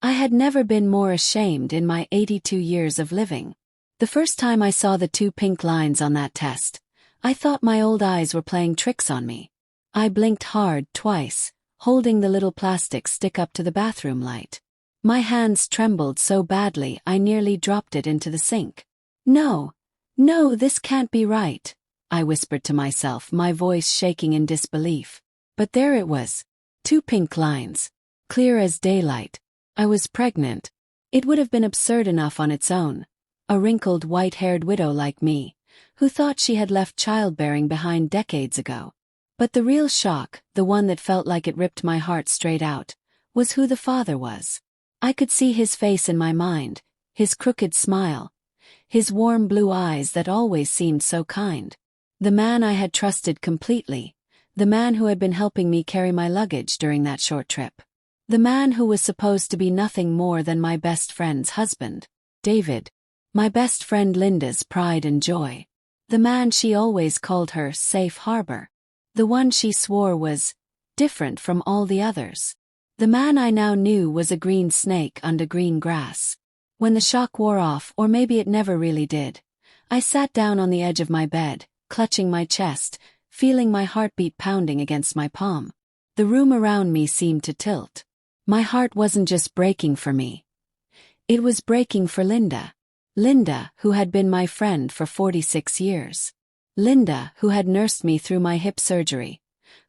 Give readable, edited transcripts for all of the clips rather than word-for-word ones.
I had never been more ashamed in my 82 years of living. The first time I saw the 2 pink lines on that test, I thought my old eyes were playing tricks on me. I blinked hard twice, holding the little plastic stick up to the bathroom light. My hands trembled so badly I nearly dropped it into the sink. No, this can't be right, I whispered to myself, my voice shaking in disbelief. But there it was. 2 pink lines. Clear as daylight. I was pregnant. It would have been absurd enough on its own. A wrinkled, white-haired widow like me, who thought she had left childbearing behind decades ago. But the real shock, the one that felt like it ripped my heart straight out, was who the father was. I could see his face in my mind, his crooked smile, his warm blue eyes that always seemed so kind. The man I had trusted completely, the man who had been helping me carry my luggage during that short trip. The man who was supposed to be nothing more than my best friend's husband, David. My best friend Linda's pride and joy. The man she always called her safe harbor. The one she swore was different from all the others. The man I now knew was a green snake under green grass. When the shock wore off, or maybe it never really did, I sat down on the edge of my bed, clutching my chest, feeling my heartbeat pounding against my palm. The room around me seemed to tilt. My heart wasn't just breaking for me. It was breaking for Linda. Linda, who had been my friend for 46 years. Linda, who had nursed me through my hip surgery.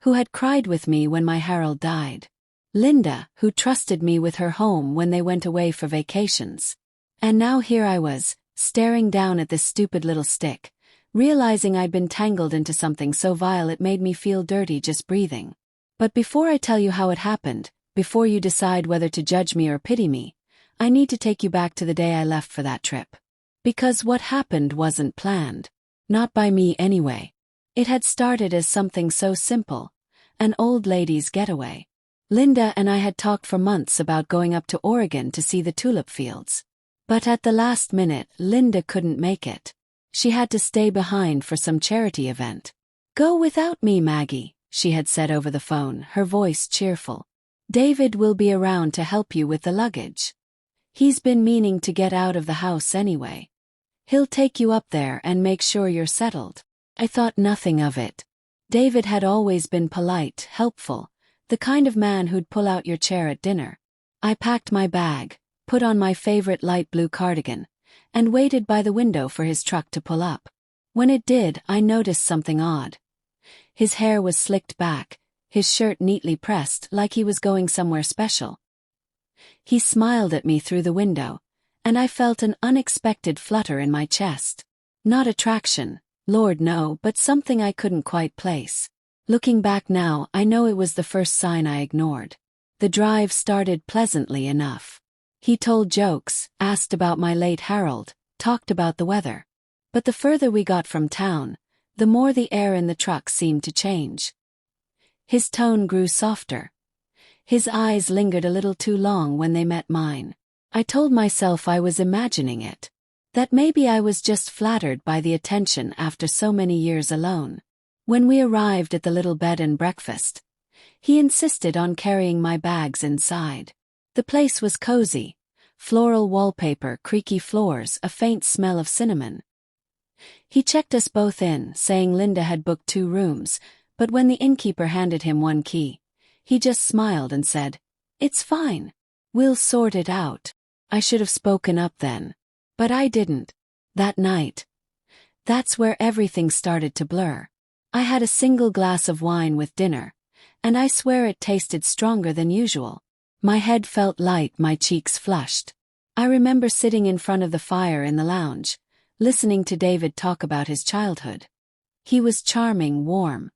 Who had cried with me when my Harold died. Linda, who trusted me with her home when they went away for vacations. And now here I was, staring down at this stupid little stick, realizing I'd been tangled into something so vile it made me feel dirty just breathing. But before I tell you how it happened, before you decide whether to judge me or pity me, I need to take you back to the day I left for that trip. Because what happened wasn't planned. Not by me anyway. It had started as something so simple. An old lady's getaway. Linda and I had talked for months about going up to Oregon to see the tulip fields. But at the last minute, Linda couldn't make it. She had to stay behind for some charity event. "Go without me, Maggie," she had said over the phone, her voice cheerful. "David will be around to help you with the luggage. He's been meaning to get out of the house anyway. He'll take you up there and make sure you're settled." I thought nothing of it. David had always been polite, helpful, the kind of man who'd pull out your chair at dinner. I packed my bag, put on my favorite light blue cardigan, and waited by the window for his truck to pull up. When it did, I noticed something odd. His hair was slicked back, his shirt neatly pressed like he was going somewhere special. He smiled at me through the window, and I felt an unexpected flutter in my chest. Not attraction, Lord no, but something I couldn't quite place. Looking back now, I know it was the first sign I ignored. The drive started pleasantly enough. He told jokes, asked about my late Harold, talked about the weather. But the further we got from town, the more the air in the truck seemed to change. His tone grew softer. His eyes lingered a little too long when they met mine. I told myself I was imagining it. That maybe I was just flattered by the attention after so many years alone. When we arrived at the little bed and breakfast, he insisted on carrying my bags inside. The place was cozy. Floral wallpaper, creaky floors, a faint smell of cinnamon. He checked us both in, saying Linda had booked 2 rooms, but when the innkeeper handed him one key, he just smiled and said, "It's fine. We'll sort it out." I should have spoken up then. But I didn't. That night. That's where everything started to blur. I had a single glass of wine with dinner, and I swear it tasted stronger than usual. My head felt light, my cheeks flushed. I remember sitting in front of the fire in the lounge, listening to David talk about his childhood. He was charming, warm.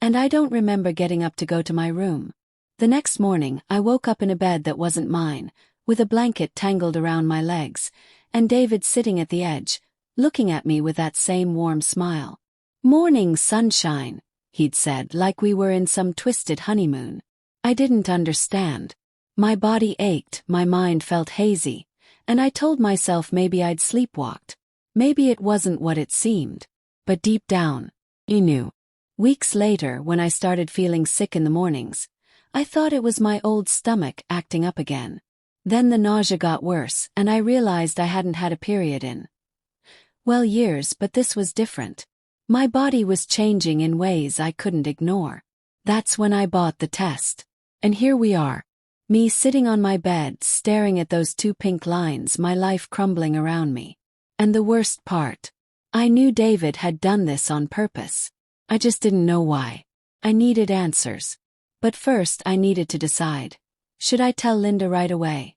And I don't remember getting up to go to my room. The next morning, I woke up in a bed that wasn't mine, with a blanket tangled around my legs, and David sitting at the edge, looking at me with that same warm smile. "Morning sunshine," he'd said, like we were in some twisted honeymoon. I didn't understand. My body ached, my mind felt hazy, and I told myself maybe I'd sleepwalked. Maybe it wasn't what it seemed. But deep down, I knew. Weeks later, when I started feeling sick in the mornings, I thought it was my old stomach acting up again. Then the nausea got worse, and I realized I hadn't had a period in, well, years, but this was different. My body was changing in ways I couldn't ignore. That's when I bought the test. And here we are. Me sitting on my bed, staring at those 2 pink lines, my life crumbling around me. And the worst part, I knew David had done this on purpose. I just didn't know why. I needed answers. But first I needed to decide. Should I tell Linda right away?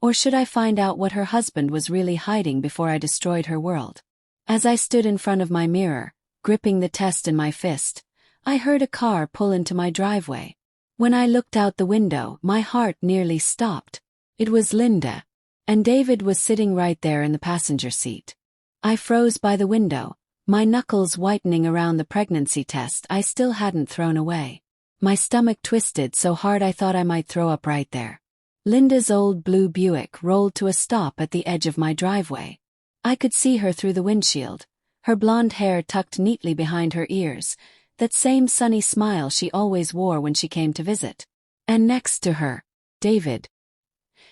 Or should I find out what her husband was really hiding before I destroyed her world? As I stood in front of my mirror, gripping the test in my fist, I heard a car pull into my driveway. When I looked out the window, my heart nearly stopped. It was Linda. And David was sitting right there in the passenger seat. I froze by the window, my knuckles whitening around the pregnancy test I still hadn't thrown away. My stomach twisted so hard I thought I might throw up right there. Linda's old blue Buick rolled to a stop at the edge of my driveway. I could see her through the windshield, her blonde hair tucked neatly behind her ears, that same sunny smile she always wore when she came to visit. And next to her, David.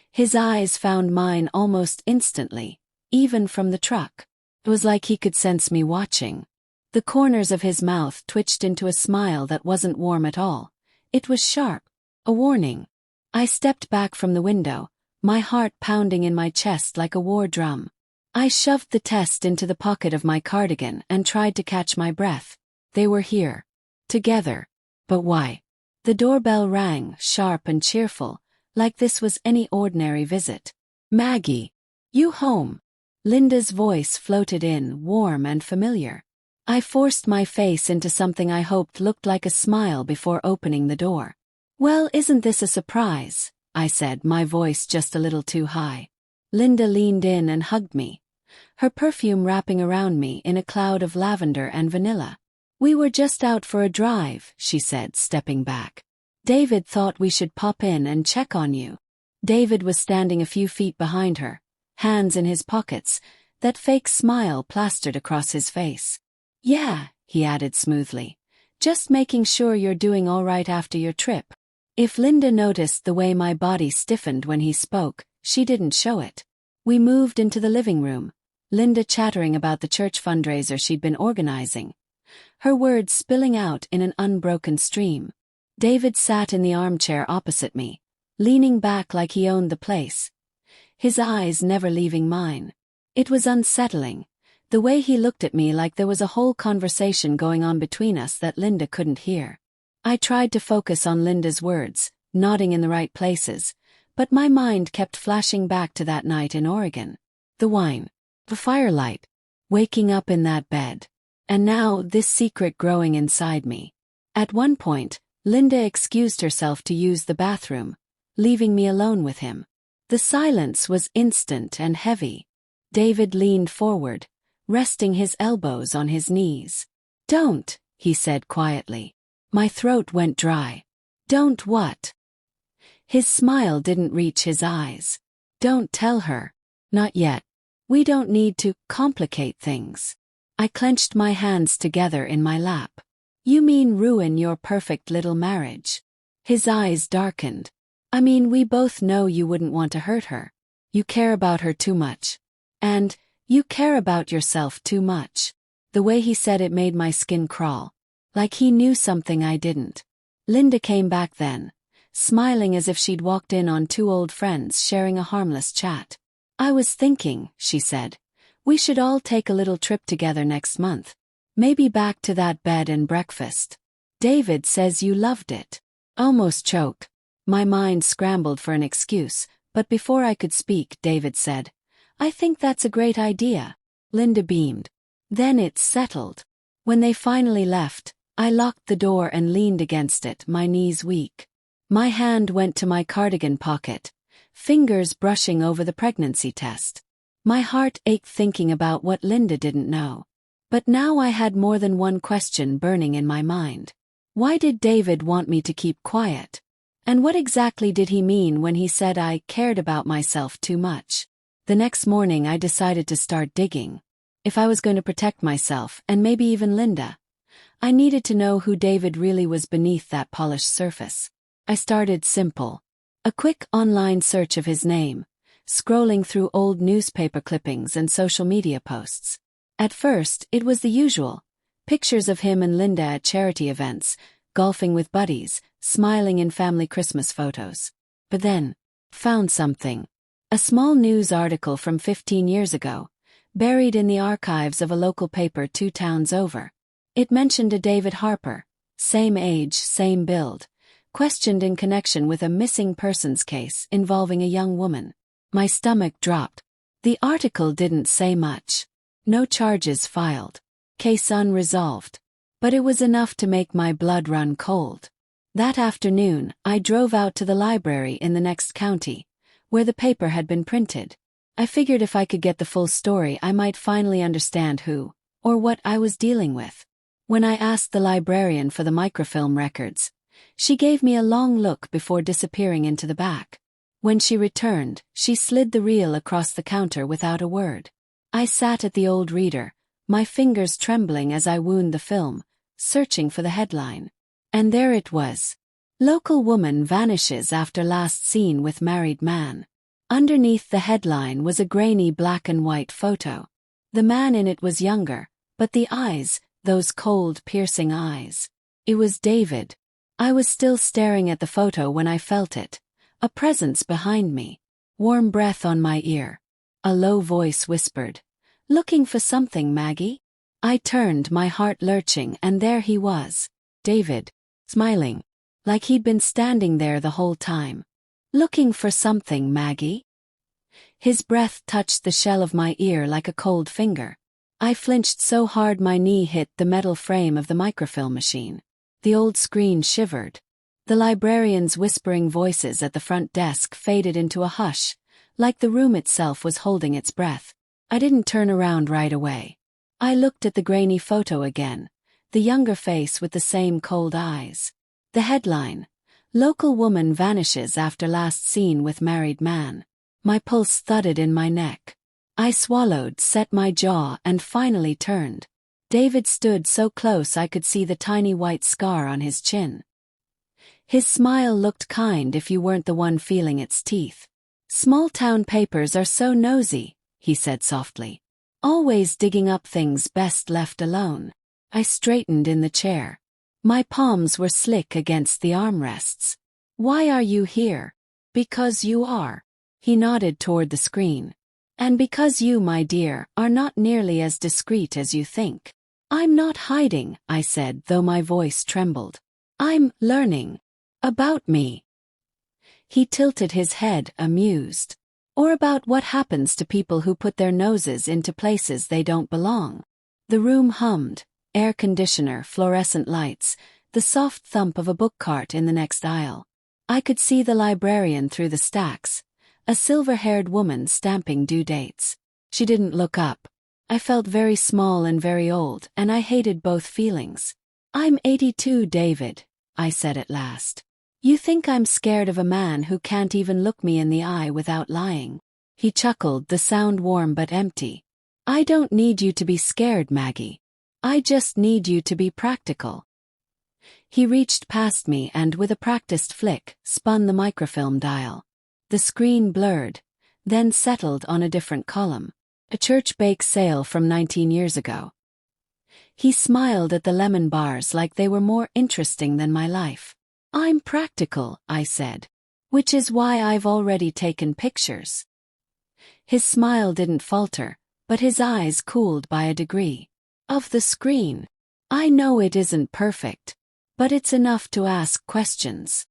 His eyes found mine almost instantly, even from the truck. It was like he could sense me watching. The corners of his mouth twitched into a smile that wasn't warm at all. It was sharp, a warning. I stepped back from the window, my heart pounding in my chest like a war drum. I shoved the test into the pocket of my cardigan and tried to catch my breath. They were here. Together. But why? The doorbell rang, sharp and cheerful, like this was any ordinary visit. "Maggie, you home?" Linda's voice floated in, warm and familiar. I forced my face into something I hoped looked like a smile before opening the door. "Well, isn't this a surprise?" I said, my voice just a little too high. Linda leaned in and hugged me, her perfume wrapping around me in a cloud of lavender and vanilla. "We were just out for a drive," she said, stepping back. "David thought we should pop in and check on you." David was standing a few feet behind her, hands in his pockets, that fake smile plastered across his face. "Yeah," he added smoothly, "just making sure you're doing all right after your trip." If Linda noticed the way my body stiffened when he spoke, she didn't show it. We moved into the living room, Linda chattering about the church fundraiser she'd been organizing, her words spilling out in an unbroken stream. David sat in the armchair opposite me, leaning back like he owned the place, his eyes never leaving mine. It was unsettling, the way he looked at me like there was a whole conversation going on between us that Linda couldn't hear. I tried to focus on Linda's words, nodding in the right places, but my mind kept flashing back to that night in Oregon. The wine, the firelight, waking up in that bed. And now this secret growing inside me. At one point, Linda excused herself to use the bathroom, leaving me alone with him. The silence was instant and heavy. David leaned forward, resting his elbows on his knees. "Don't," he said quietly. My throat went dry. "Don't what?" His smile didn't reach his eyes. "Don't tell her. Not yet. We don't need to complicate things." I clenched my hands together in my lap. "You mean ruin your perfect little marriage?" His eyes darkened. "I mean, we both know you wouldn't want to hurt her. You care about her too much. And you care about yourself too much." The way he said it made my skin crawl, like he knew something I didn't. Linda came back then, smiling as if she'd walked in on 2 old friends sharing a harmless chat. "I was thinking," she said, "we should all take a little trip together next month. Maybe back to that bed and breakfast. David says you loved it." Almost choked. My mind scrambled for an excuse, but before I could speak, David said, "I think that's a great idea." Linda beamed. "Then it's settled." When they finally left, I locked the door and leaned against it, my knees weak. My hand went to my cardigan pocket, fingers brushing over the pregnancy test. My heart ached thinking about what Linda didn't know. But now I had more than one question burning in my mind. Why did David want me to keep quiet? And what exactly did he mean when he said I cared about myself too much? The next morning I decided to start digging. If I was going to protect myself, and maybe even Linda, I needed to know who David really was beneath that polished surface. I started simple. A quick online search of his name, scrolling through old newspaper clippings and social media posts. At first, it was the usual. Pictures of him and Linda at charity events, golfing with buddies, smiling in family Christmas photos. But then, found something. A small news article from 15 years ago, buried in the archives of a local paper 2 towns over. It mentioned a David Harper, same age, same build, questioned in connection with a missing persons case involving a young woman. My stomach dropped. The article didn't say much. No charges filed. Case unresolved. But it was enough to make my blood run cold. That afternoon, I drove out to the library in the next county, where the paper had been printed. I figured if I could get the full story, I might finally understand who, or what I was dealing with. When I asked the librarian for the microfilm records, she gave me a long look before disappearing into the back. When she returned, she slid the reel across the counter without a word. I sat at the old reader, my fingers trembling as I wound the film, searching for the headline. And there it was. Local woman vanishes after last seen with married man. Underneath the headline was a grainy black and white photo. The man in it was younger, but the eyes, those cold, piercing eyes. It was David. I was still staring at the photo when I felt it. A presence behind me. Warm breath on my ear. A low voice whispered, "Looking for something, Maggie?" I turned, my heart lurching, and there he was. David. Smiling. Like he'd been standing there the whole time. "Looking for something, Maggie?" His breath touched the shell of my ear like a cold finger. I flinched so hard my knee hit the metal frame of the microfilm machine. The old screen shivered. The librarian's whispering voices at the front desk faded into a hush, like the room itself was holding its breath. I didn't turn around right away. I looked at the grainy photo again, the younger face with the same cold eyes. The headline, "Local woman vanishes after last seen with married man." My pulse thudded in my neck. I swallowed, set my jaw, and finally turned. David stood so close I could see the tiny white scar on his chin. His smile looked kind if you weren't the one feeling its teeth. "Small-town papers are so nosy," he said softly. "Always digging up things best left alone." I straightened in the chair. My palms were slick against the armrests. "Why are you here?" "Because you are." He nodded toward the screen. "And because you, my dear, are not nearly as discreet as you think." "I'm not hiding," I said, though my voice trembled. "I'm learning. About me." He tilted his head, amused. "Or about what happens to people who put their noses into places they don't belong." The room hummed, air conditioner, fluorescent lights, the soft thump of a book cart in the next aisle. I could see the librarian through the stacks, a silver-haired woman stamping due dates. She didn't look up. I felt very small and very old, and I hated both feelings. "I'm 82, David," I said at last. "You think I'm scared of a man who can't even look me in the eye without lying?" He chuckled, the sound warm but empty. "I don't need you to be scared, Maggie. I just need you to be practical." He reached past me and, with a practiced flick, spun the microfilm dial. The screen blurred, then settled on a different column. A church bake sale from 19 years ago. He smiled at the lemon bars like they were more interesting than my life. "I'm practical," I said. "Which is why I've already taken pictures." His smile didn't falter, but his eyes cooled by a degree. "Of the screen. I know it isn't perfect, but it's enough to ask questions."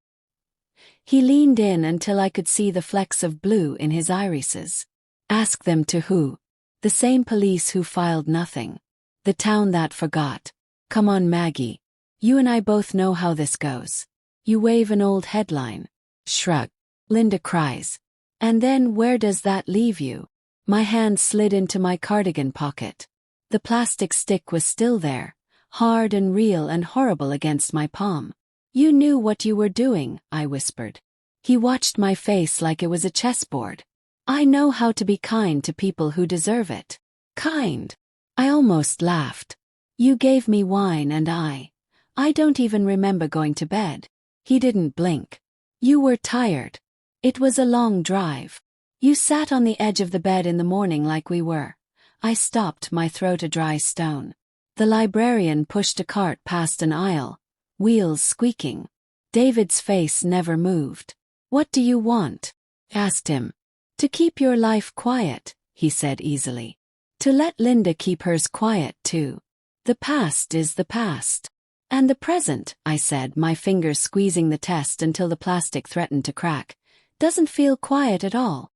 He leaned in until I could see the flecks of blue in his irises. "Ask them to who?" "The same police who filed nothing. The town that forgot. Come on, Maggie. You and I both know how this goes. You wave an old headline. Shrug. Linda cries. And then where does that leave you?" My hand slid into my cardigan pocket. The plastic stick was still there, hard and real and horrible against my palm. "You knew what you were doing," I whispered. He watched my face like it was a chessboard. "I know how to be kind to people who deserve it." "Kind?" I almost laughed. "You gave me wine and I don't even remember going to bed." He didn't blink. "You were tired." It was a long drive. You sat on the edge of the bed in the morning like we were. I stopped, my throat a dry stone. The librarian pushed a cart past an aisle, wheels squeaking. David's face never moved. "What do you want?" asked him. "To keep your life quiet," he said easily. "To let Linda keep hers quiet too. The past is the past. And the present," I said, my fingers squeezing the test until the plastic threatened to crack, "doesn't feel quiet at all."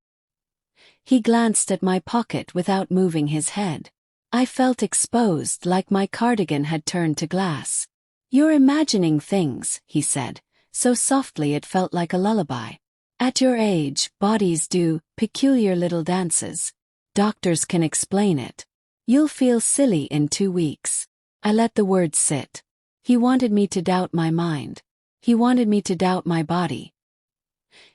He glanced at my pocket without moving his head. I felt exposed, like my cardigan had turned to glass. "You're imagining things," he said, so softly it felt like a lullaby. "At your age, bodies do peculiar little dances. Doctors can explain it. You'll feel silly in 2 weeks." I let the words sit. He wanted me to doubt my mind. He wanted me to doubt my body.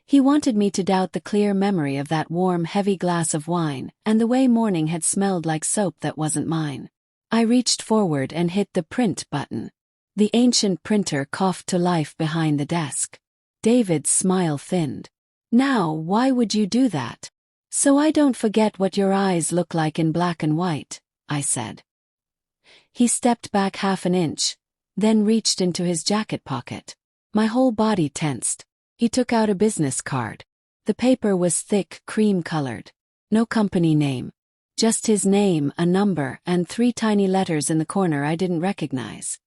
He wanted me to doubt the clear memory of that warm, heavy glass of wine, and the way morning had smelled like soap that wasn't mine. I reached forward and hit the print button. The ancient printer coughed to life behind the desk. David's smile thinned. "Now, why would you do that?" "So I don't forget what your eyes look like in black and white," I said. He stepped back half an inch, then reached into his jacket pocket. My whole body tensed. He took out a business card. The paper was thick, cream-colored. No company name. Just his name, a number, and 3 tiny letters in the corner I didn't recognize.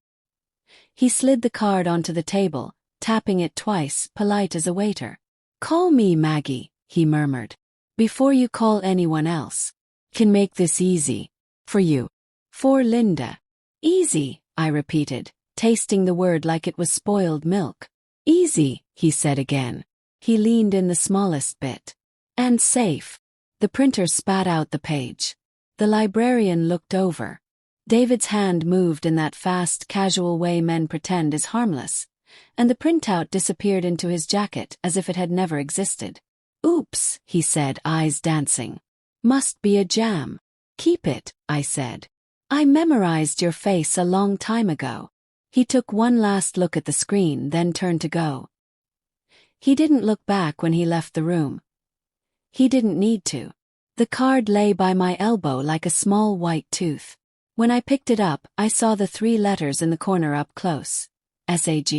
He slid the card onto the table, tapping it twice, polite as a waiter. "Call me Maggie," he murmured. "Before you call anyone else. Can make this easy. For you. For Linda." "Easy," I repeated, tasting the word like it was spoiled milk. "Easy," he said again. He leaned in the smallest bit. "And safe." The printer spat out the page. The librarian looked over. David's hand moved in that fast, casual way men pretend is harmless, and the printout disappeared into his jacket as if it had never existed. "Oops," he said, eyes dancing. "Must be a jam." "Keep it," I said. "I memorized your face a long time ago." He took one last look at the screen, then turned to go. He didn't look back when he left the room. He didn't need to. The card lay by my elbow like a small white tooth. When I picked it up, I saw the 3 letters in the corner up close. SAG.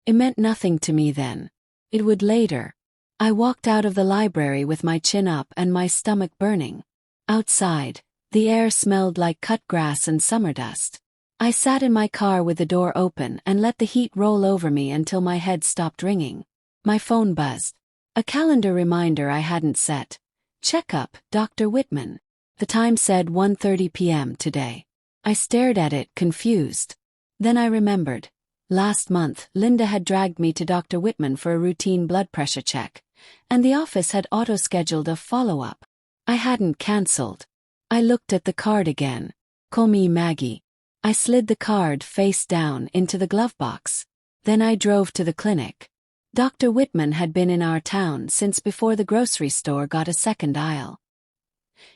It meant nothing to me then. It would later. I walked out of the library with my chin up and my stomach burning. Outside, the air smelled like cut grass and summer dust. I sat in my car with the door open and let the heat roll over me until my head stopped ringing. My phone buzzed. A calendar reminder I hadn't set. "Checkup, Dr. Whitman." The time said 1:30 p.m. today. I stared at it, confused. Then I remembered. Last month, Linda had dragged me to Dr. Whitman for a routine blood pressure check, and the office had auto-scheduled a follow-up. I hadn't cancelled. I looked at the card again. "Call me Maggie." I slid the card face down into the glove box. Then I drove to the clinic. Dr. Whitman had been in our town since before the grocery store got a second aisle.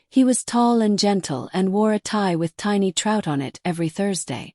He was tall and gentle and wore a tie with tiny trout on it every Thursday.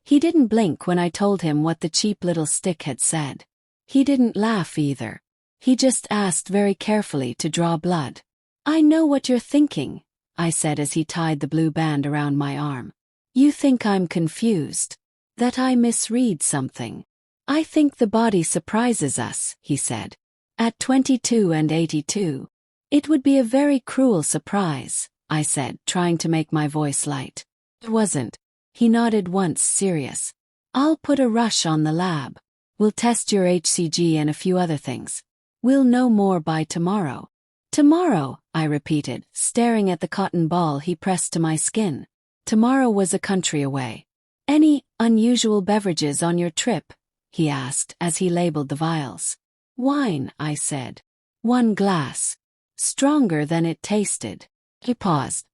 He didn't blink when I told him what the cheap little stick had said. He didn't laugh either. He just asked very carefully to draw blood. "I know what you're thinking," I said as he tied the blue band around my arm. "You think I'm confused. That I misread something. I think the body surprises us," he said. "At 22 and 82. It would be a very cruel surprise," I said, trying to make my voice light. "It wasn't." He nodded once, serious. "I'll put a rush on the lab. We'll test your HCG and a few other things. We'll know more by tomorrow." "Tomorrow," I repeated, staring at the cotton ball he pressed to my skin. Tomorrow was a country away. "Any unusual beverages on your trip?" he asked as he labeled the vials. "Wine," I said. "1 glass. Stronger than it tasted." He paused.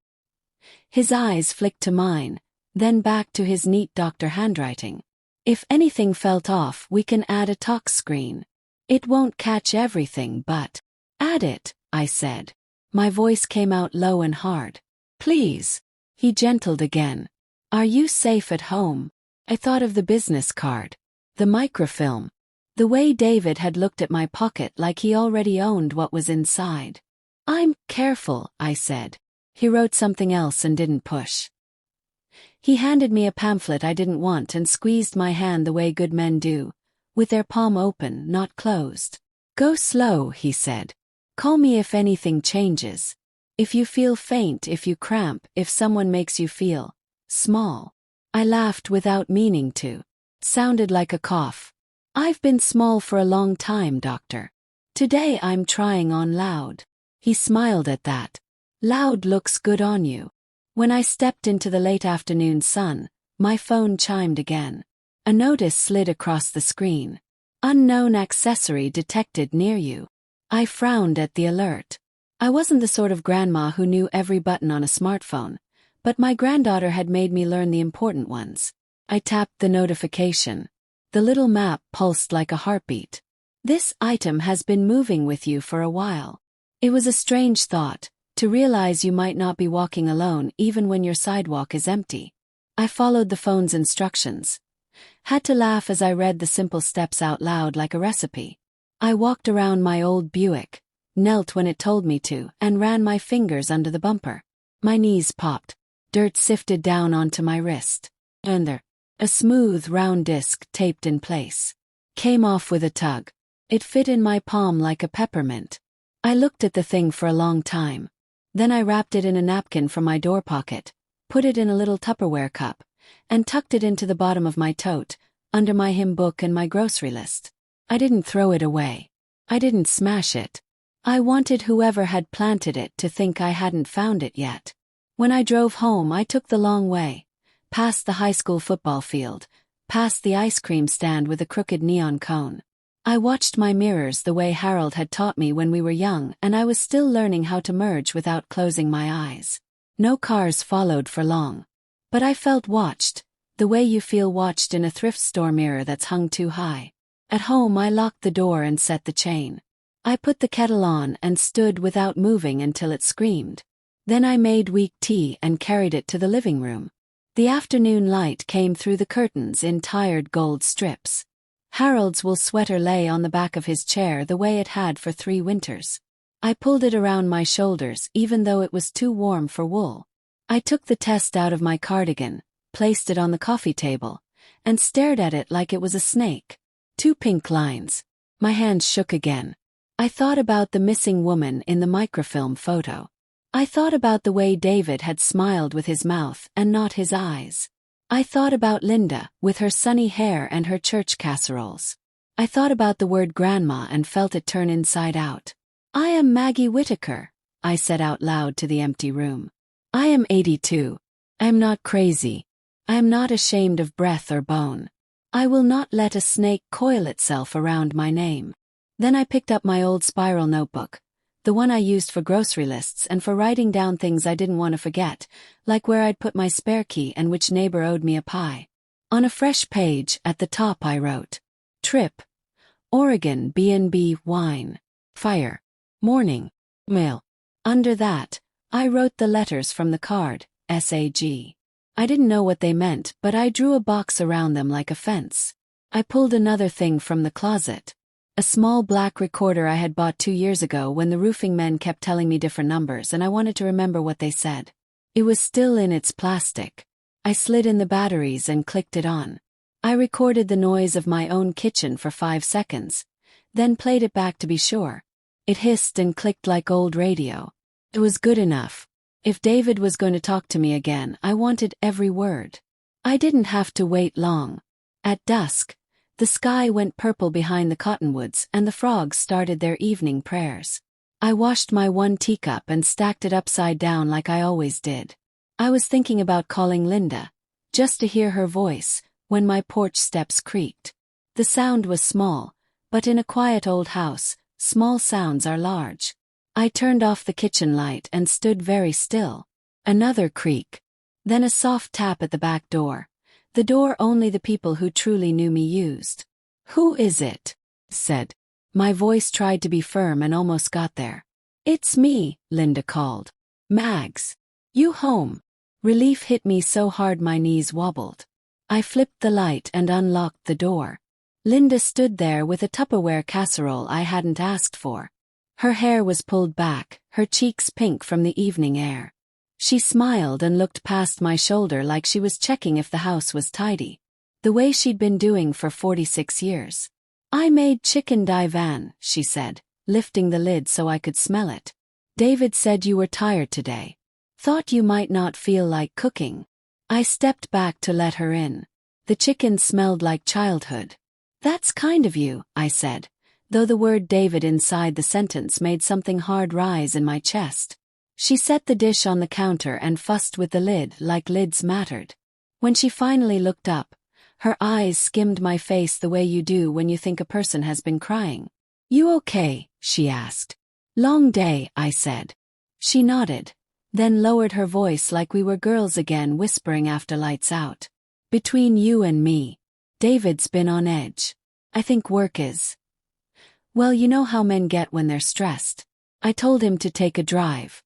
His eyes flicked to mine, then back to his neat doctor handwriting. "If anything felt off, we can add a tox screen. It won't catch everything, but..." "Add it," I said. My voice came out low and hard. "Please." He gentled again. "Are you safe at home?" I thought of the business card. The microfilm. The way David had looked at my pocket like he already owned what was inside. "I'm careful," I said. He wrote something else and didn't push. He handed me a pamphlet I didn't want and squeezed my hand the way good men do, with their palm open, not closed. "Go slow," he said. "Call me if anything changes. If you feel faint, if you cramp, if someone makes you feel small." I laughed without meaning to. Sounded like a cough. "I've been small for a long time, doctor. Today I'm trying on loud." He smiled at that. "Loud looks good on you." When I stepped into the late afternoon sun, my phone chimed again. A notice slid across the screen. "Unknown accessory detected near you." I frowned at the alert. I wasn't the sort of grandma who knew every button on a smartphone, but my granddaughter had made me learn the important ones. I tapped the notification. The little map pulsed like a heartbeat. "This item has been moving with you for a while." It was a strange thought, to realize you might not be walking alone even when your sidewalk is empty. I followed the phone's instructions. Had to laugh as I read the simple steps out loud like a recipe. I walked around my old Buick, knelt when it told me to, and ran my fingers under the bumper. My knees popped. Dirt sifted down onto my wrist. And there, a smooth, round disc taped in place. Came off with a tug. It fit in my palm like a peppermint. I looked at the thing for a long time. Then I wrapped it in a napkin from my door pocket, put it in a little Tupperware cup, and tucked it into the bottom of my tote, under my hymn book and my grocery list. I didn't throw it away. I didn't smash it. I wanted whoever had planted it to think I hadn't found it yet. When I drove home, I took the long way, past the high school football field, past the ice cream stand with a crooked neon cone. I watched my mirrors the way Harold had taught me when we were young, and I was still learning how to merge without closing my eyes. No cars followed for long. But I felt watched, the way you feel watched in a thrift store mirror that's hung too high. At home, I locked the door and set the chain. I put the kettle on and stood without moving until it screamed. Then I made weak tea and carried it to the living room. The afternoon light came through the curtains in tired gold strips. Harold's wool sweater lay on the back of his chair the way it had for 3 winters. I pulled it around my shoulders even though it was too warm for wool. I took the test out of my cardigan, placed it on the coffee table, and stared at it like it was a snake. 2 pink lines. My hands shook again. I thought about the missing woman in the microfilm photo. I thought about the way David had smiled with his mouth and not his eyes. I thought about Linda, with her sunny hair and her church casseroles. I thought about the word grandma and felt it turn inside out. "I am Maggie Whittaker," I said out loud to the empty room. "I am 82. I am not crazy. I am not ashamed of breath or bone. I will not let a snake coil itself around my name." Then I picked up my old spiral notebook, the one I used for grocery lists and for writing down things I didn't want to forget, like where I'd put my spare key and which neighbor owed me a pie. On a fresh page, at the top I wrote, "Trip, Oregon B&B wine, fire, morning, mail." Under that, I wrote the letters from the card, SAG. I didn't know what they meant, but I drew a box around them like a fence. I pulled another thing from the closet. A small black recorder I had bought 2 years ago when the roofing men kept telling me different numbers and I wanted to remember what they said. It was still in its plastic. I slid in the batteries and clicked it on. I recorded the noise of my own kitchen for 5 seconds, then played it back to be sure. It hissed and clicked like old radio. It was good enough. If David was going to talk to me again, I wanted every word. I didn't have to wait long. At dusk, the sky went purple behind the cottonwoods and the frogs started their evening prayers. I washed my 1 teacup and stacked it upside down like I always did. I was thinking about calling Linda, just to hear her voice, when my porch steps creaked. The sound was small, but in a quiet old house, small sounds are large. I turned off the kitchen light and stood very still. Another creak. Then a soft tap at the back door. The door only the people who truly knew me used. "Who is it?" said. My voice tried to be firm and almost got there. "It's me," Linda called. "Mags. You home?" Relief hit me so hard my knees wobbled. I flipped the light and unlocked the door. Linda stood there with a Tupperware casserole I hadn't asked for. Her hair was pulled back, her cheeks pink from the evening air. She smiled and looked past my shoulder like she was checking if the house was tidy. The way she'd been doing for 46 years. "I made chicken divan," she said, lifting the lid so I could smell it. "David said you were tired today. Thought you might not feel like cooking." I stepped back to let her in. The chicken smelled like childhood. "That's kind of you," I said, though the word David inside the sentence made something hard rise in my chest. She set the dish on the counter and fussed with the lid like lids mattered. When she finally looked up, her eyes skimmed my face the way you do when you think a person has been crying. "You okay?" she asked. "Long day," I said. She nodded, then lowered her voice like we were girls again whispering after lights out. "Between you and me, David's been on edge. I think work is. Well, you know how men get when they're stressed. I told him to take a drive.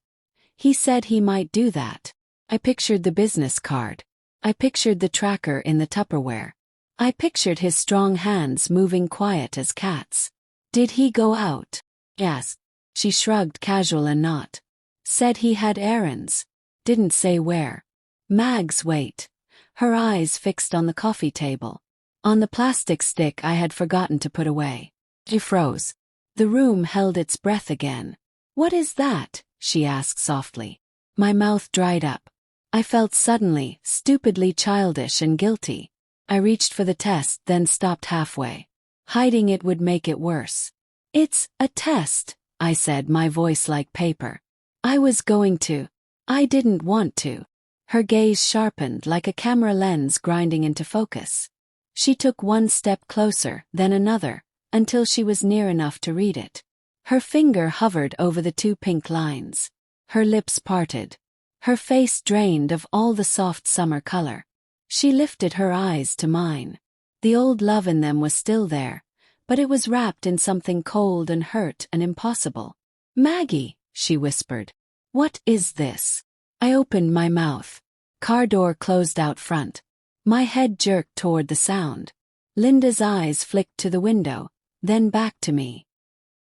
He said he might do that." I pictured the business card. I pictured the tracker in the Tupperware. I pictured his strong hands moving quiet as cats. "Did he go out?" "Yes." She shrugged, casual and not. "Said he had errands. Didn't say where." Mags wait. Her eyes fixed on the coffee table. On the plastic stick I had forgotten to put away. She froze. The room held its breath again. "What is that?" she asked softly. My mouth dried up. I felt suddenly, stupidly childish and guilty. I reached for the test, then stopped halfway. Hiding it would make it worse. "It's a test," I said, my voice like paper. "I was going to. I didn't want to." Her gaze sharpened like a camera lens grinding into focus. She took one step closer, then another, until she was near enough to read it. Her finger hovered over the 2 pink lines. Her lips parted. Her face drained of all the soft summer color. She lifted her eyes to mine. The old love in them was still there, but it was wrapped in something cold and hurt and impossible. "Maggie," she whispered. "What is this?" I opened my mouth. Car door closed out front. My head jerked toward the sound. Linda's eyes flicked to the window, then back to me.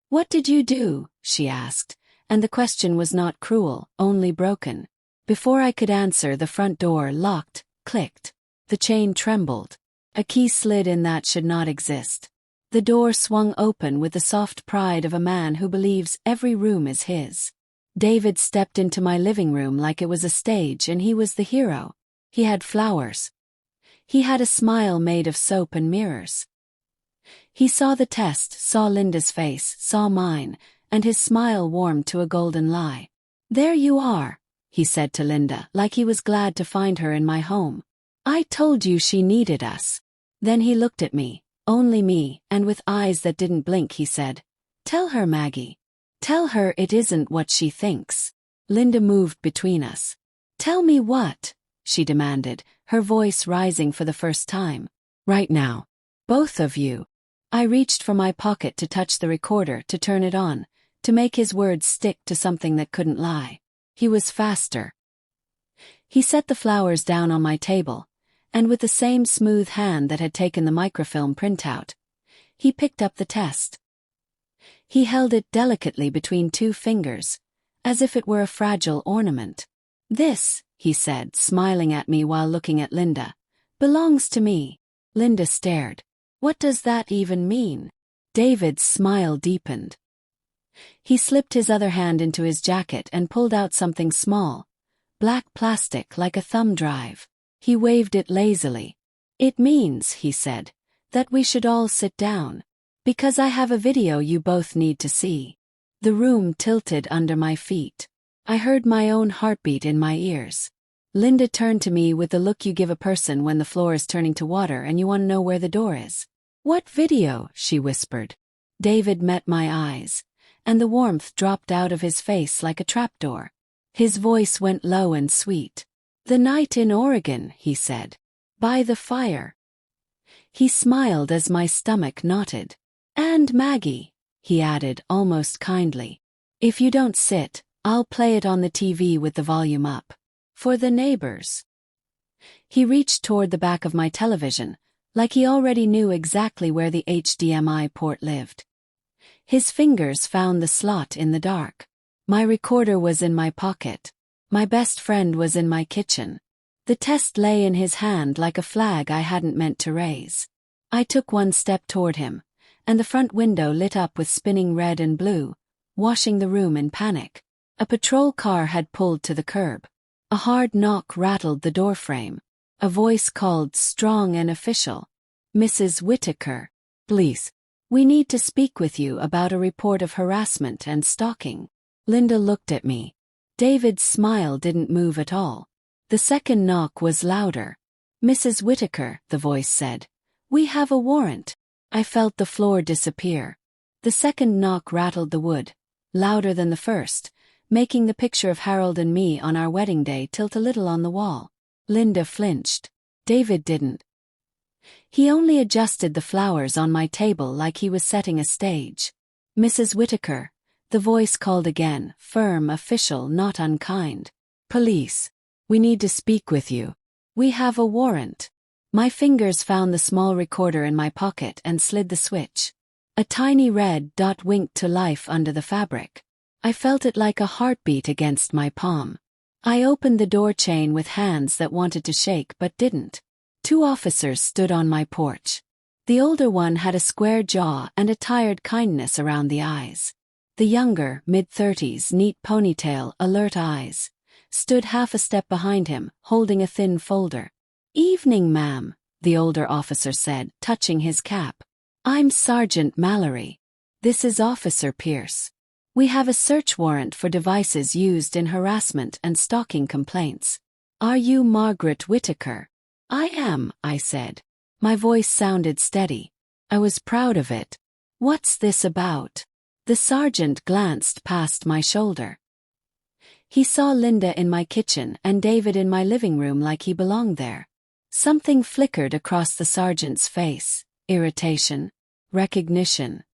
"What did you do?" she asked, and the question was not cruel, only broken. Before I could answer, the front door locked, clicked. The chain trembled. A key slid in that should not exist. The door swung open with the soft pride of a man who believes every room is his. David stepped into my living room like it was a stage and he was the hero. He had flowers. He had a smile made of soap and mirrors. He saw the test, saw Linda's face, saw mine, and his smile warmed to a golden lie. "There you are," he said to Linda, like he was glad to find her in my home. "I told you she needed us." Then he looked at me, only me, and with eyes that didn't blink he said, "Tell her, Maggie. Tell her it isn't what she thinks." Linda moved between us. "Tell me what?" she demanded, her voice rising for the first time. "Right now. Both of you." I reached for my pocket to touch the recorder, to turn it on, to make his words stick to something that couldn't lie. He was faster. He set the flowers down on my table, and with the same smooth hand that had taken the microfilm printout, he picked up the test. He held it delicately between 2 fingers, as if it were a fragile ornament. "This," he said, smiling at me while looking at Linda, "belongs to me." Linda stared. "What does that even mean?" David's smile deepened. He slipped his other hand into his jacket and pulled out something small, black plastic like a thumb drive. He waved it lazily. "It means," he said, "that we should all sit down. Because I have a video you both need to see." The room tilted under my feet. I heard my own heartbeat in my ears. Linda turned to me with the look you give a person when the floor is turning to water and you want to know where the door is. "What video?" she whispered. David met my eyes, and the warmth dropped out of his face like a trapdoor. His voice went low and sweet. "The night in Oregon," he said. "By the fire." He smiled as my stomach knotted. "And Maggie," he added almost kindly. "If you don't sit, I'll play it on the TV with the volume up. For the neighbors." He reached toward the back of my television, like he already knew exactly where the HDMI port lived. His fingers found the slot in the dark. My recorder was in my pocket. My best friend was in my kitchen. The test lay in his hand like a flag I hadn't meant to raise. I took one step toward him, and the front window lit up with spinning red and blue, washing the room in panic. A patrol car had pulled to the curb. A hard knock rattled the doorframe. A voice called, strong and official. "Mrs. Whitaker, please. We need to speak with you about a report of harassment and stalking." Linda looked at me. David's smile didn't move at all. The second knock was louder. "Mrs. Whitaker," the voice said. "We have a warrant." I felt the floor disappear. The second knock rattled the wood, louder than the first, making the picture of Harold and me on our wedding day tilt a little on the wall. Linda flinched. David didn't. He only adjusted the flowers on my table like he was setting a stage. "Mrs. Whitaker," the voice called again, firm, official, not unkind. "Police. We need to speak with you. We have a warrant." My fingers found the small recorder in my pocket and slid the switch. A tiny red dot winked to life under the fabric. I felt it like a heartbeat against my palm. I opened the door chain with hands that wanted to shake but didn't. 2 officers stood on my porch. The older one had a square jaw and a tired kindness around the eyes. The younger, mid-30s, neat ponytail, alert eyes, stood half a step behind him, holding a thin folder. "Evening, ma'am," the older officer said, touching his cap. "I'm Sergeant Mallory. This is Officer Pierce. We have a search warrant for devices used in harassment and stalking complaints. Are you Margaret Whitaker?" "I am," I said. My voice sounded steady. I was proud of it. "What's this about?" The sergeant glanced past my shoulder. He saw Linda in my kitchen and David in my living room like he belonged there. Something flickered across the sergeant's face. Irritation. Recognition.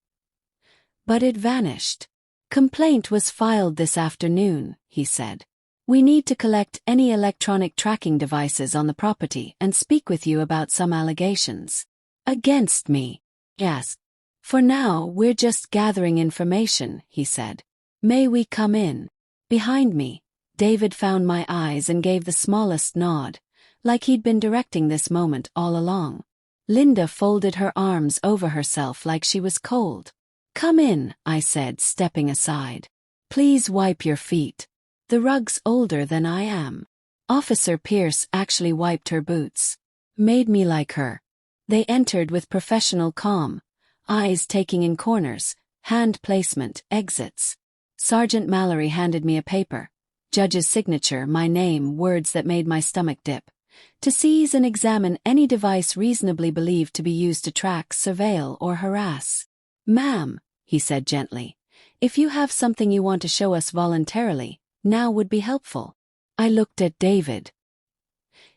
But it vanished. "Complaint was filed this afternoon," he said. "We need to collect any electronic tracking devices on the property and speak with you about some allegations." "Against me?" "Yes. For now, we're just gathering information," he said. "May we come in?" Behind me, David found my eyes and gave the smallest nod, like he'd been directing this moment all along. Linda folded her arms over herself like she was cold. "Come in," I said, stepping aside. "Please wipe your feet. The rug's older than I am." Officer Pierce actually wiped her boots. Made me like her. They entered with professional calm, eyes taking in corners, hand placement, exits. Sergeant Mallory handed me a paper. Judge's signature, my name, words that made my stomach dip. "To seize and examine any device reasonably believed to be used to track, surveil, or harass." "Ma'am," he said gently, "if you have something you want to show us voluntarily, now would be helpful." I looked at David.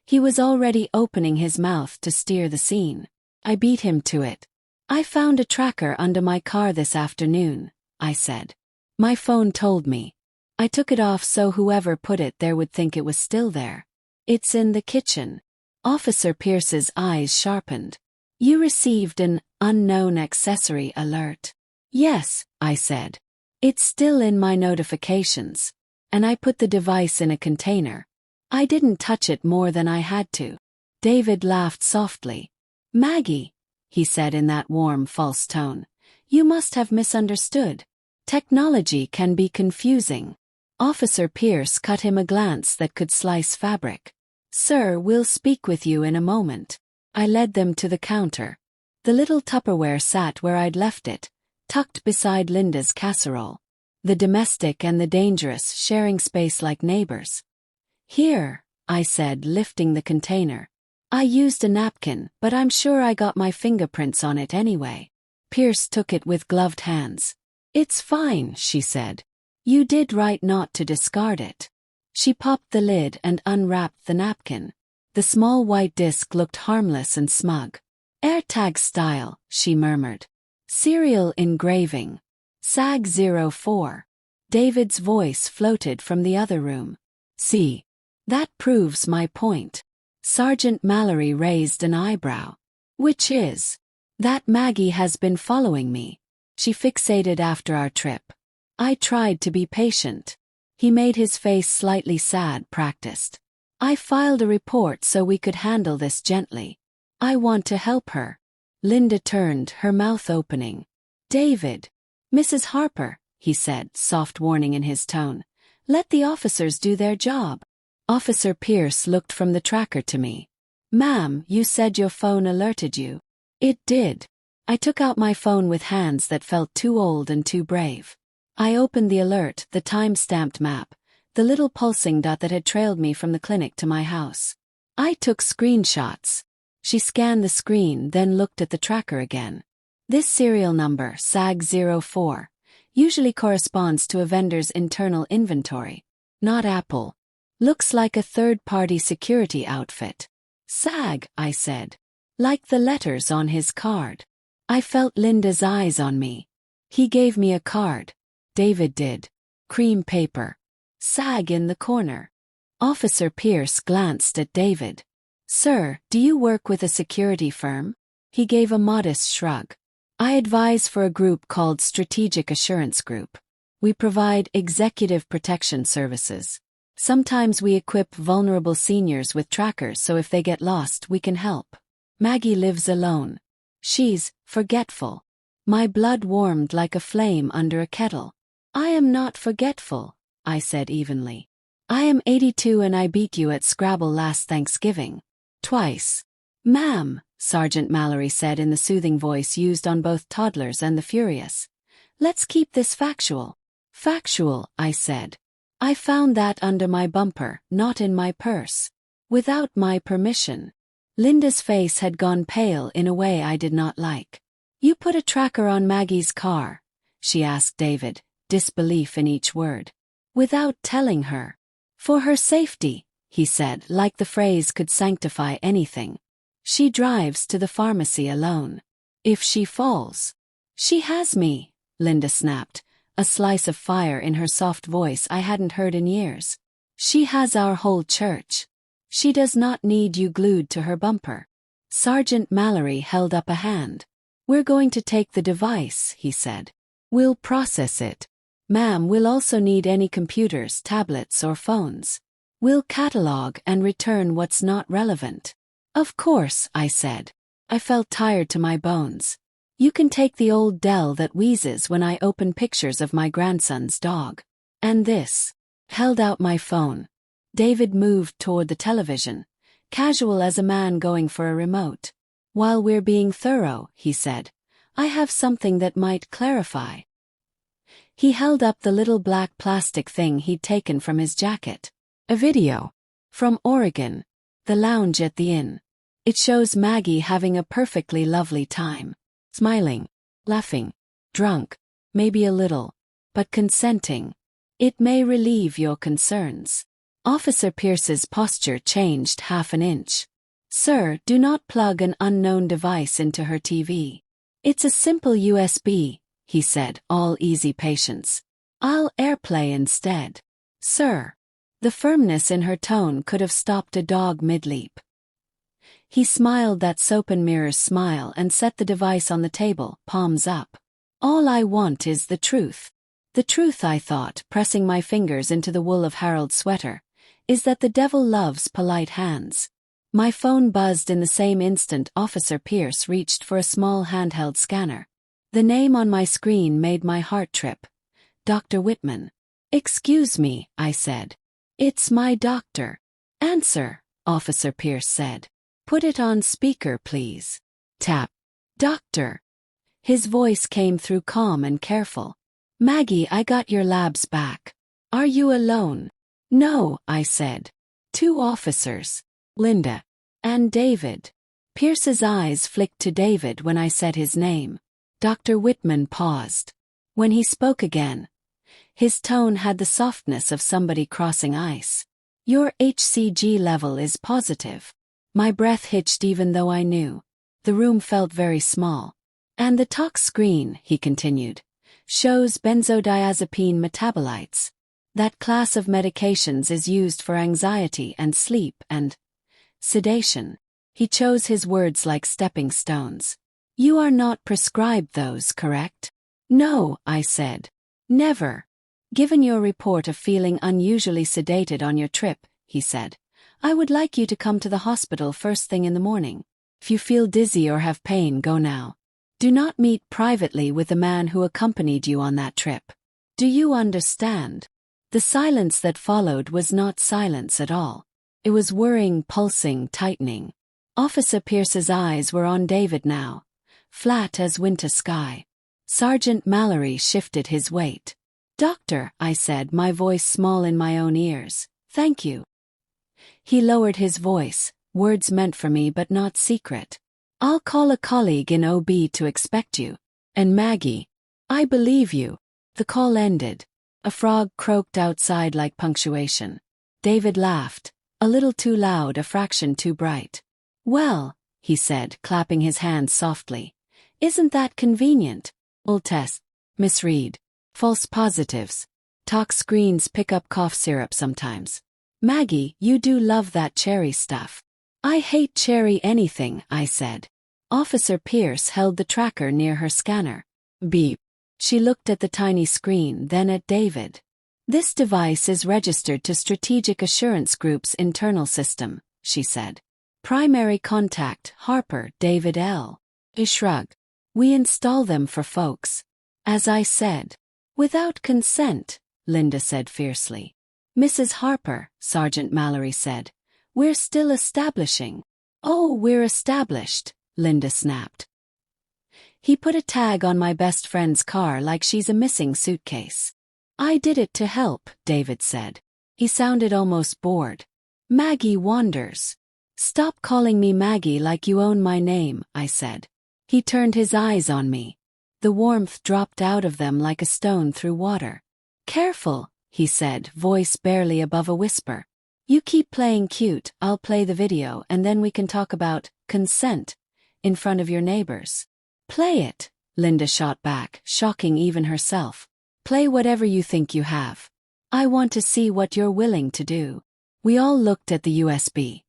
He was already opening his mouth to steer the scene. I beat him to it. "I found a tracker under my car this afternoon," I said. "My phone told me. I took it off so whoever put it there would think it was still there. It's in the kitchen." Officer Pierce's eyes sharpened. "You received an unknown accessory alert." "Yes," I said. "It's still in my notifications." And I put the device in a container. I didn't touch it more than I had to. David laughed softly. "Maggie," he said in that warm, false tone, "you must have misunderstood. Technology can be confusing." Officer Pierce cut him a glance that could slice fabric. "Sir, we'll speak with you in a moment." I led them to the counter. The little Tupperware sat where I'd left it, tucked beside Linda's casserole. The domestic and the dangerous sharing space like neighbors. "Here," I said, lifting the container. "I used a napkin, but I'm sure I got my fingerprints on it anyway." Pierce took it with gloved hands. "It's fine," she said. "You did right not to discard it." She popped the lid and unwrapped the napkin. The small white disc looked harmless and smug. "AirTag style," she murmured. "Serial engraving. SAG 04. David's voice floated from the other room. "See. That proves my point." Sergeant Mallory raised an eyebrow. Which is that Maggie has been following me. She fixated after our trip. I tried to be patient. He made his face slightly sad, practiced. I filed a report so we could handle this gently. I want to help her. Linda turned, her mouth opening. David. Mrs. Harper, he said, soft warning in his tone. Let the officers do their job. Officer Pierce looked from the tracker to me. Ma'am, you said your phone alerted you. It did. I took out my phone with hands that felt too old and too brave. I opened the alert, the time-stamped map, the little pulsing dot that had trailed me from the clinic to my house. I took screenshots. She scanned the screen, then looked at the tracker again. This serial number, SAG04, usually corresponds to a vendor's internal inventory. Not Apple. Looks like a third-party security outfit. SAG, I said. Like the letters on his card. I felt Linda's eyes on me. He gave me a card. David did. Cream paper. SAG in the corner. Officer Pierce glanced at David. Sir, do you work with a security firm? He gave a modest shrug. I advise for a group called Strategic Assurance Group. We provide executive protection services. Sometimes we equip vulnerable seniors with trackers so if they get lost, we can help. Maggie lives alone. She's forgetful. My blood warmed like a flame under a kettle. I am not forgetful, I said evenly. I am 82 and I beat you at Scrabble last Thanksgiving. Twice. Ma'am, Sergeant Mallory said in the soothing voice used on both toddlers and the furious. Let's keep this factual. Factual, I said. I found that under my bumper, not in my purse. Without my permission. Linda's face had gone pale in a way I did not like. You put a tracker on Maggie's car, she asked David, disbelief in each word. Without telling her. For her safety, he said, like the phrase could sanctify anything. She drives to the pharmacy alone. If she falls. She has me, Linda snapped, a slice of fire in her soft voice I hadn't heard in years. She has our whole church. She does not need you glued to her bumper. Sergeant Mallory held up a hand. We're going to take the device, he said. We'll process it. Ma'am, we'll also need any computers, tablets or phones. We'll catalog and return what's not relevant. Of course, I said. I felt tired to my bones. You can take the old Dell that wheezes when I open pictures of my grandson's dog. And this. Held out my phone. David moved toward the television, casual as a man going for a remote. While we're being thorough, he said, I have something that might clarify. He held up the little black plastic thing he'd taken from his jacket. A video. From Oregon. The lounge at the inn. It shows Maggie having a perfectly lovely time. Smiling. Laughing. Drunk. Maybe a little. But consenting. It may relieve your concerns. Officer Pierce's posture changed half an inch. Sir, do not plug an unknown device into her TV. It's a simple USB, he said, all easy patience. I'll AirPlay instead. Sir. The firmness in her tone could have stopped a dog mid-leap. He smiled that soap and mirrors smile and set the device on the table, palms up. All I want is the truth. The truth, I thought, pressing my fingers into the wool of Harold's sweater, is that the devil loves polite hands. My phone buzzed in the same instant Officer Pierce reached for a small handheld scanner. The name on my screen made my heart trip. Dr. Whitman. Excuse me, I said. It's my doctor. Answer, Officer Pierce said. Put it on speaker, please. Tap. Doctor. His voice came through calm and careful. Maggie, I got your labs back. Are you alone? No, I said. 2 officers. Linda. And David. Pierce's eyes flicked to David when I said his name. Dr. Whitman paused. When he spoke again, his tone had the softness of somebody crossing ice. Your HCG level is positive. My breath hitched even though I knew. The room felt very small. And the tox screen, he continued, shows benzodiazepine metabolites. That class of medications is used for anxiety and sleep and sedation. He chose his words like stepping stones. You are not prescribed those, correct? No, I said. Never. Given your report of feeling unusually sedated on your trip, he said, I would like you to come to the hospital first thing in the morning. If you feel dizzy or have pain, go now. Do not meet privately with the man who accompanied you on that trip. Do you understand? The silence that followed was not silence at all. It was whirring, pulsing, tightening. Officer Pierce's eyes were on David now, flat as winter sky. Sergeant Mallory shifted his weight. Doctor, I said, my voice small in my own ears. Thank you. He lowered his voice, words meant for me but not secret. I'll call a colleague in OB to expect you. And Maggie, I believe you. The call ended. A frog croaked outside like punctuation. David laughed, a little too loud, a fraction too bright. Well, he said, clapping his hands softly. Isn't that convenient? Old test. Misread. False positives. Talk screens pick up cough syrup sometimes. Maggie, you do love that cherry stuff. I hate cherry anything, I said. Officer Pierce held the tracker near her scanner. Beep. She looked at the tiny screen, then at David. This device is registered to Strategic Assurance Group's internal system, she said. Primary contact, Harper, David L. A shrug. We install them for folks. As I said. Without consent, Linda said fiercely. Mrs. Harper, Sergeant Mallory said. We're still establishing. Oh, we're established, Linda snapped. He put a tag on my best friend's car like she's a missing suitcase. I did it to help, David said. He sounded almost bored. Maggie wanders. Stop calling me Maggie like you own my name, I said. He turned his eyes on me. The warmth dropped out of them like a stone through water. Careful, he said, voice barely above a whisper. You keep playing cute, I'll play the video and then we can talk about consent in front of your neighbors. Play it, Linda shot back, shocking even herself. Play whatever you think you have. I want to see what you're willing to do. We all looked at the USB.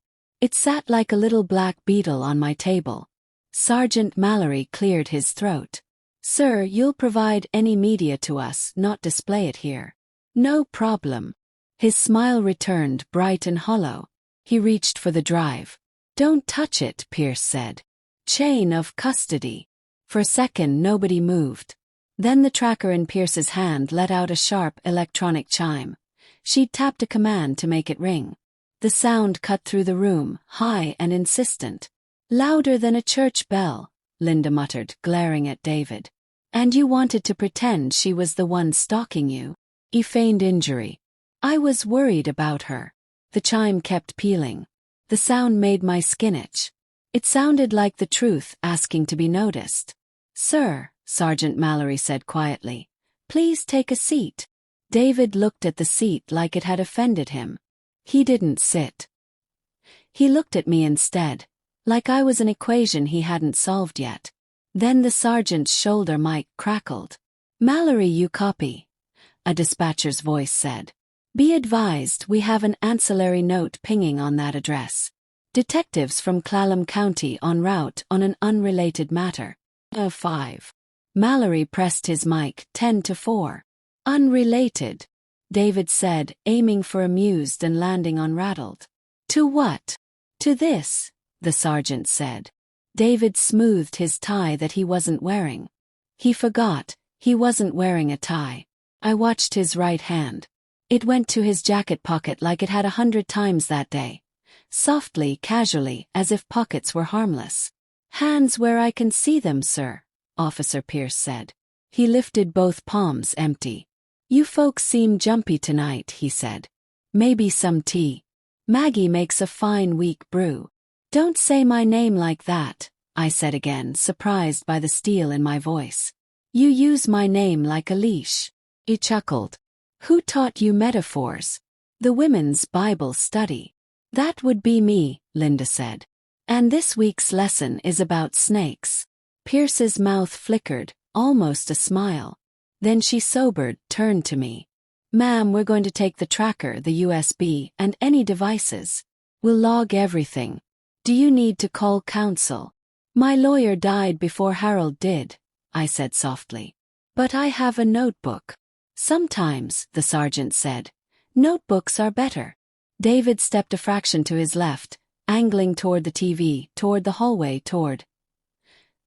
It sat like a little black beetle on my table. Sergeant Mallory cleared his throat. Sir, you'll provide any media to us, not display it here. No problem. His smile returned, bright and hollow. He reached for the drive. Don't touch it, Pierce said. Chain of custody. For a second nobody moved. Then the tracker in Pierce's hand let out a sharp electronic chime. She'd tapped a command to make it ring. The sound cut through the room, high and insistent. Louder than a church bell, Linda muttered, glaring at David. And you wanted to pretend she was the one stalking you? He feigned injury. I was worried about her. The chime kept pealing. The sound made my skin itch. It sounded like the truth asking to be noticed. Sir, Sergeant Mallory said quietly, please take a seat. David looked at the seat like it had offended him. He didn't sit. He looked at me instead, like I was an equation he hadn't solved yet. Then the sergeant's shoulder mic crackled. Mallory, you copy, a dispatcher's voice said. Be advised, we have an ancillary note pinging on that address. Detectives from Clallam County en route on an unrelated matter. 5. Mallory pressed his mic, 10-4. Unrelated, David said, aiming for amused and landing on rattled. To what? To this, the sergeant said. David smoothed his tie that he wasn't wearing. He forgot, he wasn't wearing a tie. I watched his right hand. It went to his jacket pocket like it had 100 times that day. Softly, casually, as if pockets were harmless. Hands where I can see them, sir, Officer Pierce said. He lifted both palms empty. You folks seem jumpy tonight, he said. Maybe some tea. Maggie makes a fine weak brew. Don't say my name like that, I said again, surprised by the steel in my voice. You use my name like a leash. He chuckled. Who taught you metaphors? The women's Bible study. That would be me, Linda said. And this week's lesson is about snakes. Pierce's mouth flickered, almost a smile. Then she sobered, turned to me. Ma'am, we're going to take the tracker, the USB, and any devices. We'll log everything. Do you need to call counsel? My lawyer died before Harold did, I said softly. But I have a notebook. Sometimes, the sergeant said, notebooks are better. David stepped a fraction to his left, angling toward the TV, toward the hallway, toward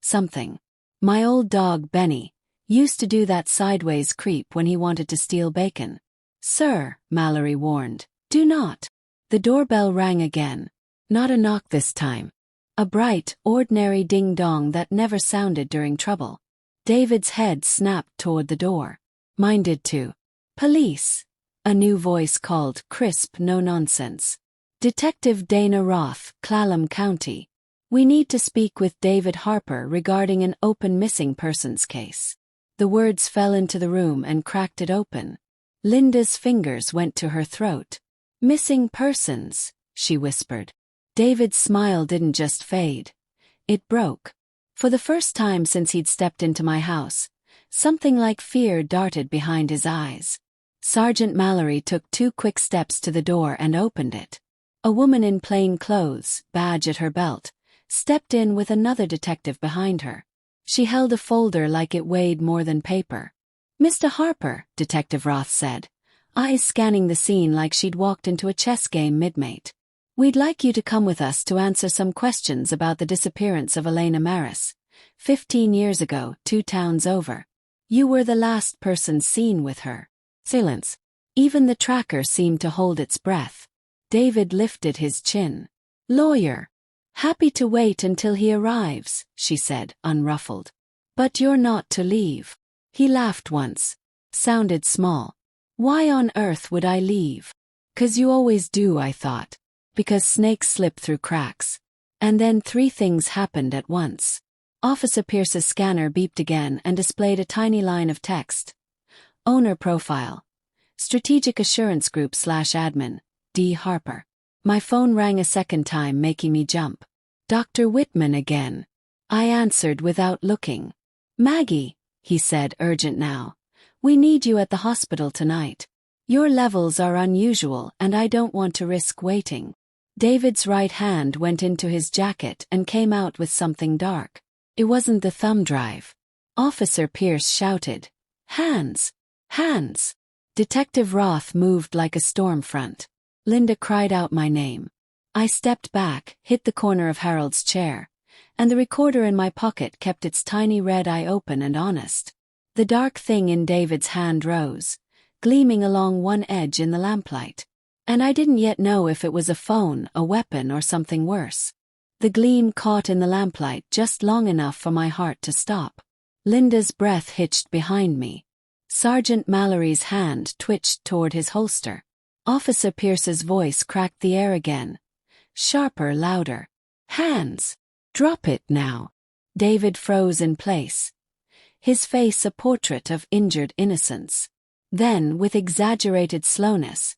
something. My old dog, Benny, used to do that sideways creep when he wanted to steal bacon. Sir, Mallory warned, do not. The doorbell rang again. Not a knock this time. A bright, ordinary ding-dong that never sounded during trouble. David's head snapped toward the door. Mine did too. Police. A new voice called, crisp, no nonsense. Detective Dana Roth, Clallam County. We need to speak with David Harper regarding an open missing persons case. The words fell into the room and cracked it open. Linda's fingers went to her throat. Missing persons, she whispered. David's smile didn't just fade. It broke. For the first time since he'd stepped into my house, something like fear darted behind his eyes. Sergeant Mallory took 2 quick steps to the door and opened it. A woman in plain clothes, badge at her belt, stepped in with another detective behind her. She held a folder like it weighed more than paper. Mr. Harper, Detective Roth said, eyes scanning the scene like she'd walked into a chess game mid-mate. We'd like you to come with us to answer some questions about the disappearance of Elena Maris. 15 years ago, 2 towns over. You were the last person seen with her. Silence. Even the tracker seemed to hold its breath. David lifted his chin. Lawyer. Happy to wait until he arrives, she said, unruffled. But you're not to leave. He laughed once. Sounded small. Why on earth would I leave? 'Cause you always do, I thought. Because snakes slip through cracks. And then 3 things happened at once. Officer Pierce's scanner beeped again and displayed a tiny line of text. Owner profile. Strategic Assurance Group /admin, D. Harper. My phone rang a second time, making me jump. Dr. Whitman again. I answered without looking. Maggie, he said, urgent now. We need you at the hospital tonight. Your levels are unusual and I don't want to risk waiting. David's right hand went into his jacket and came out with something dark. It wasn't the thumb drive. Officer Pierce shouted. Hands! Hands! Detective Roth moved like a storm front. Linda cried out my name. I stepped back, hit the corner of Harold's chair, and the recorder in my pocket kept its tiny red eye open and honest. The dark thing in David's hand rose, gleaming along one edge in the lamplight. And I didn't yet know if it was a phone, a weapon, or something worse. The gleam caught in the lamplight just long enough for my heart to stop. Linda's breath hitched behind me. Sergeant Mallory's hand twitched toward his holster. Officer Pierce's voice cracked the air again. Sharper, louder. Hands! Drop it now. David froze in place. His face a portrait of injured innocence. Then, with exaggerated slowness,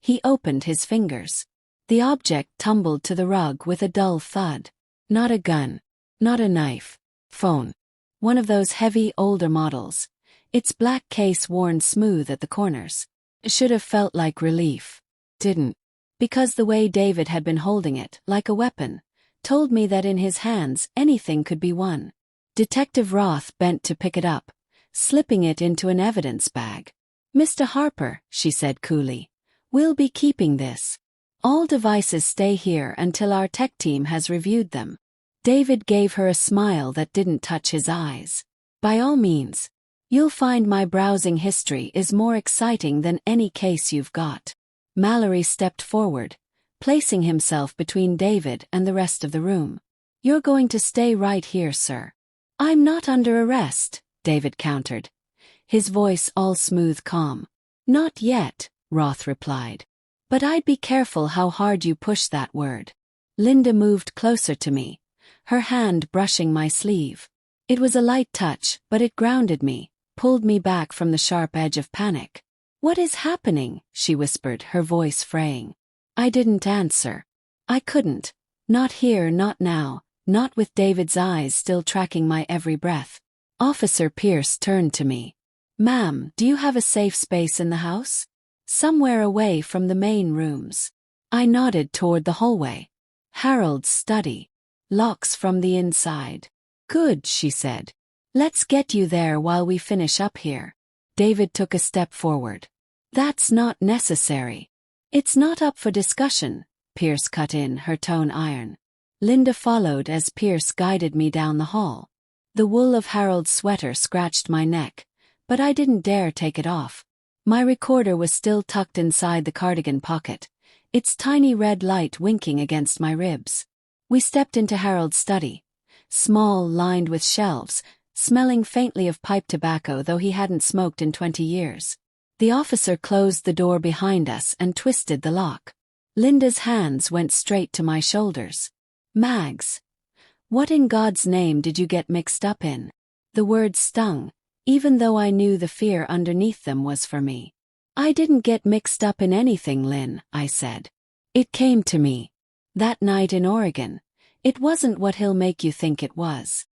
he opened his fingers. The object tumbled to the rug with a dull thud. Not a gun. Not a knife. Phone. One of those heavy, older models. Its black case worn smooth at the corners. It should have felt like relief. Didn't. Because the way David had been holding it, like a weapon, told me that in his hands anything could be won. Detective Roth bent to pick it up, slipping it into an evidence bag. Mr. Harper, she said coolly. We'll be keeping this. All devices stay here until our tech team has reviewed them. David gave her a smile that didn't touch his eyes. By all means. You'll find my browsing history is more exciting than any case you've got. Mallory stepped forward, placing himself between David and the rest of the room. You're going to stay right here, sir. I'm not under arrest, David countered, his voice all smooth calm. Not yet, Roth replied. But I'd be careful how hard you push that word. Linda moved closer to me, her hand brushing my sleeve. It was a light touch, but it grounded me, pulled me back from the sharp edge of panic. What is happening? She whispered, her voice fraying. I didn't answer. I couldn't. Not here, not now, not with David's eyes still tracking my every breath. Officer Pierce turned to me. Ma'am, do you have a safe space in the house? Somewhere away from the main rooms. I nodded toward the hallway. Harold's study. Locks from the inside. Good, she said. Let's get you there while we finish up here. David took a step forward. That's not necessary. It's not up for discussion, Pierce cut in, her tone iron. Linda followed as Pierce guided me down the hall. The wool of Harold's sweater scratched my neck, but I didn't dare take it off. My recorder was still tucked inside the cardigan pocket, its tiny red light winking against my ribs. We stepped into Harold's study, small, lined with shelves, smelling faintly of pipe tobacco though he hadn't smoked in 20 years. The officer closed the door behind us and twisted the lock. Linda's hands went straight to my shoulders. Mags, what in God's name did you get mixed up in? The words stung, even though I knew the fear underneath them was for me. I didn't get mixed up in anything, Lynn, I said. It came to me. That night in Oregon. It wasn't what he'll make you think it was.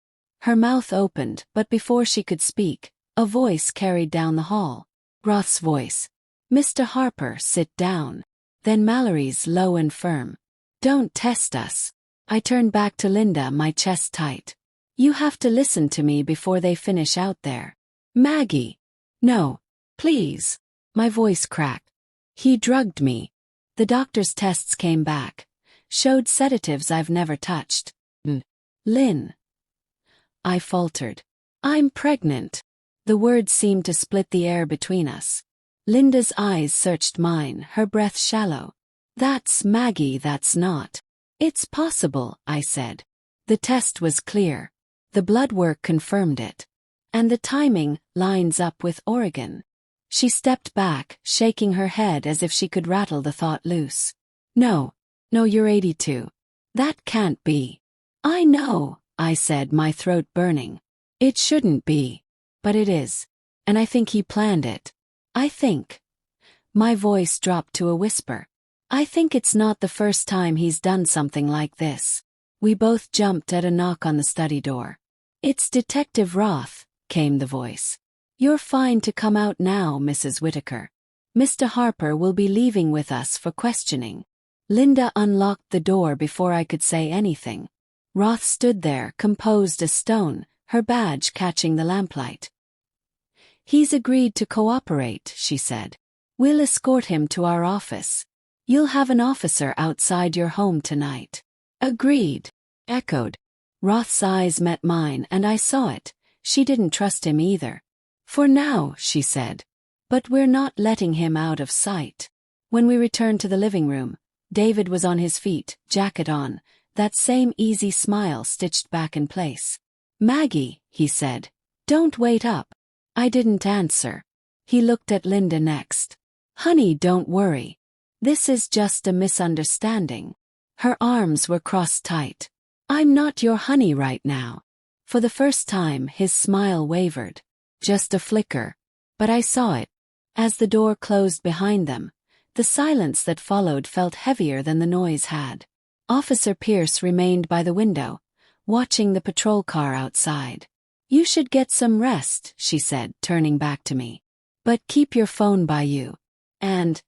Her mouth opened, but before she could speak, a voice carried down the hall. Roth's voice. Mr. Harper, sit down. Then Mallory's low and firm. Don't test us. I turned back to Linda, my chest tight. You have to listen to me before they finish out there. Maggie. No. Please. My voice cracked. He drugged me. The doctor's tests came back. Showed sedatives I've never touched. Lynn. I faltered. I'm pregnant. The words seemed to split the air between us. Linda's eyes searched mine, her breath shallow. That's Maggie, that's not. It's possible, I said. The test was clear. The blood work confirmed it. And the timing lines up with Oregon. She stepped back, shaking her head as if she could rattle the thought loose. No, you're 82. That can't be. I know, I said, my throat burning. It shouldn't be. But it is. And I think he planned it. I think. My voice dropped to a whisper. I think it's not the first time he's done something like this. We both jumped at a knock on the study door. It's Detective Roth, came the voice. You're fine to come out now, Mrs. Whitaker. Mr. Harper will be leaving with us for questioning. Linda unlocked the door before I could say anything. Roth stood there, composed as stone, her badge catching the lamplight. He's agreed to cooperate, she said. We'll escort him to our office. You'll have an officer outside your home tonight. Agreed. Echoed. Roth's eyes met mine and I saw it. She didn't trust him either. For now, she said. But we're not letting him out of sight. When we returned to the living room, David was on his feet, jacket on, that same easy smile stitched back in place. Maggie, he said. Don't wait up. I didn't answer. He looked at Linda next. Honey, don't worry. This is just a misunderstanding. Her arms were crossed tight. I'm not your honey right now. For the first time, his smile wavered. Just a flicker. But I saw it. As the door closed behind them, the silence that followed felt heavier than the noise had. Officer Pierce remained by the window, watching the patrol car outside. You should get some rest, she said, turning back to me. But keep your phone by you. And,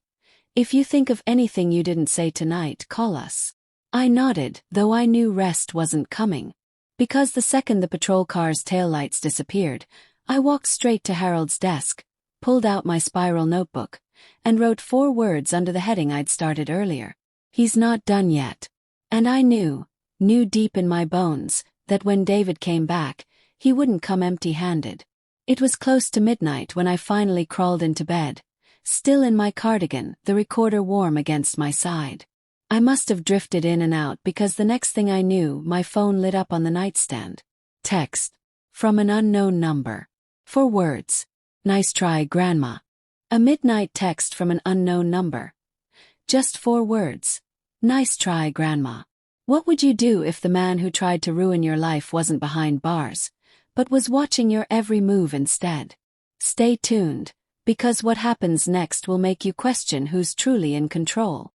if you think of anything you didn't say tonight, call us. I nodded, though I knew rest wasn't coming. Because the second the patrol car's taillights disappeared, I walked straight to Harold's desk, pulled out my spiral notebook, and wrote 4 words under the heading I'd started earlier. He's not done yet. And I knew deep in my bones, that when David came back, he wouldn't come empty-handed. It was close to midnight when I finally crawled into bed, still in my cardigan, the recorder warm against my side. I must have drifted in and out because the next thing I knew, my phone lit up on the nightstand. Text. From an unknown number. 4 words. Nice try, Grandma. A midnight text from an unknown number. Just 4 words. Nice try, Grandma. What would you do if the man who tried to ruin your life wasn't behind bars, but was watching your every move instead? Stay tuned, because what happens next will make you question who's truly in control.